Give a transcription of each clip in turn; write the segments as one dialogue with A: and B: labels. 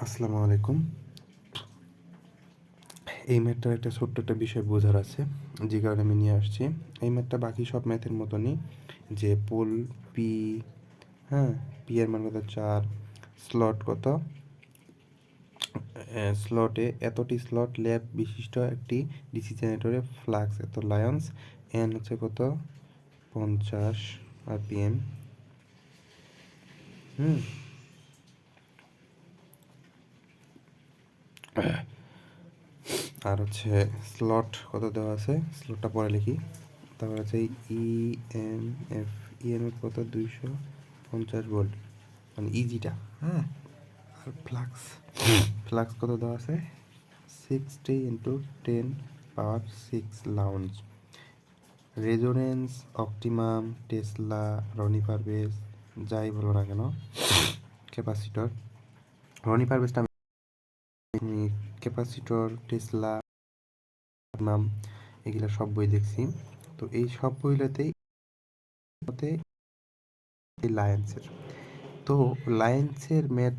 A: আসসালামু আলাইকুম। এই ম্যাথটার একটা ছোট্ট একটা বিষয় বোঝার আছে, যে কারণে আমি নিয়ে আসছি। এই ম্যাথটা বাকি সব ম্যাথের মতনই, যে পোল পি, হ্যাঁ, পি এর মান কত 4, স্লট কত, স্লটে এতটি স্লট ল্যাব বিশিষ্ট একটি ডিসি জেনারেটরে ফ্লাক্স এত লায়ন্স, এন হচ্ছে কত 50 আরপিএম। আর হচ্ছে স্লট কত দেওয়া আছে, স্লটটা পরে লিখি। তারপর আছে ইএমএফ, ইএমএফ কত 250 ভোল্ট, মানে ইজিটা, হ্যাঁ। আর ফ্লাক্স, ফ্লাক্স কত দেওয়া আছে 60 × 10⁶ লাউন্জ। Resonance, optimum, Tesla, Roni Parvez, যাই বলো না কেন, ক্যাপাসিটর, রনি পারভেজটা আমি ক্যাপাসিটর, টেসলা, অপটিমাম এগুলো সব বই দেখছি। তো এই সব বইগুলোতেই লায়েন্সের, তো লায়েন্সের ম্যাথ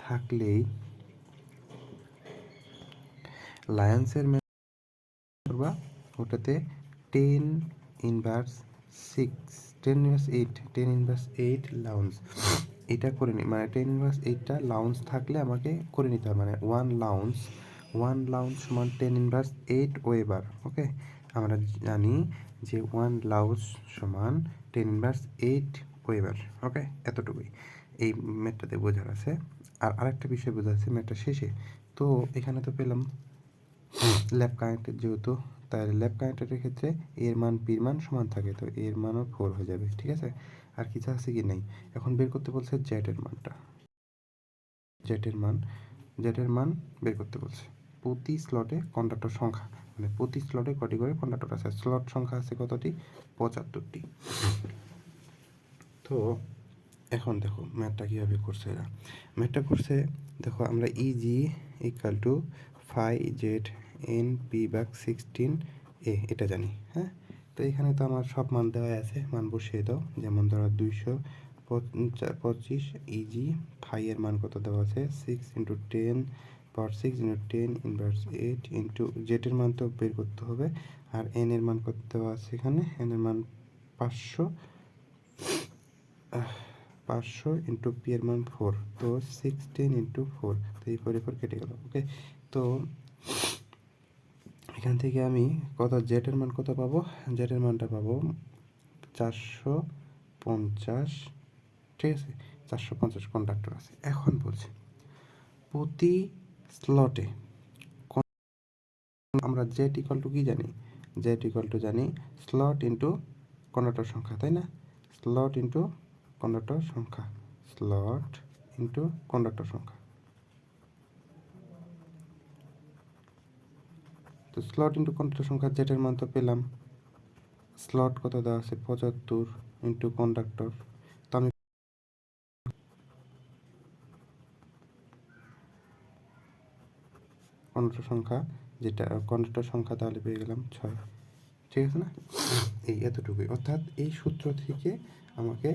A: থাকলেই লায়েন্সের ম্যাথ করবা, ওটাতে 10⁻8 লাউন্স এটা করে নি, মানে 10⁻8টা লাউন্স থাকলে আমাকে করে নিতে হবে, মানে ওয়ান লাউন্স সমান 10⁻8 ওয়েবার। ওকে, আমরা জানি যে 1 লাউন্স সমান 10⁻8 ওয়েবার। ওকে, এতটুকুই এই ম্যাথটাতে বোঝার আছে। আর আরেকটা বিষয় বোঝা আছে ম্যাথটা শেষে। তো এখানে তো পেলাম ল্যাব কানেক্টেড, যেহেতু তাই ল্যাব কানেক্টেডের ক্ষেত্রে এর মান পির মান সমান থাকে, তো এর মানও 4 হয়ে যাবে। ঠিক আছে, আর কিছু আছে কি নেই। এখন বের করতে বলছে জেটের মানটা, জেটের মান বের করতে বলছে। প্রতি স্লটে কন্ডাক্টর সংখ্যা, মানে প্রতি স্লটে কটি করে কন্ডাক্টর আছে, স্লট সংখ্যা আছে কতটি 75টি। তো এখন দেখো ম্যাথটা কীভাবে করছে এরা, ম্যাথটা করছে দেখো, আমরা easy equal to 5Z NP/16 এটা জানি, হ্যাঁ। তো এখানে তো আমার সব মান দেওয়া আছে, মান বসিয়ে দাও। যেমন ধরো 225 ইজি, ফাই এর মান কত দেওয়া আছে 6 × 10⁻6 × 10⁻8 ইন্টু জেটের মান তো বের করতে হবে। আর এন এর মান কত দেওয়া আছে এখানে, এন এর মান 500 ইন্টু পি এর মান 4, তো 16 × 4, তো এই 4 কেটে গেল। ওকে, তো এখান থেকে আমি কত জেটের মান কত পাবো, জেটের মানটা পাবো 450। ঠিক আছে, 450 কন্ডাক্টর আছে। এখন বলছি প্রতি স্লটে আমরা জেট ইকুয়াল টু কি জানি, জেট ইকুয়াল টু জানি স্লট ইন্টু কন্ডাক্টর সংখ্যা, তাই না, স্লট ইন্টু কন্ডাক্টর সংখ্যা, স্লট ইন্টু কন্ডাক্টর সংখ্যা। তো স্লট ইন্টু কন্ডাক্টর সংখ্যা, জেটের মান তো পেলাম, স্লট কত দেওয়া আছে 75 ইন্টু কন্ডাক্টর, তো আমি কন্ডাক্টর সংখ্যা, যেটা কন্ডাক্টর সংখ্যা তাহলে পেয়ে গেলাম 6। ঠিক আছে না, এই এতটুকুই। অর্থাৎ এই সূত্র থেকে আমাকে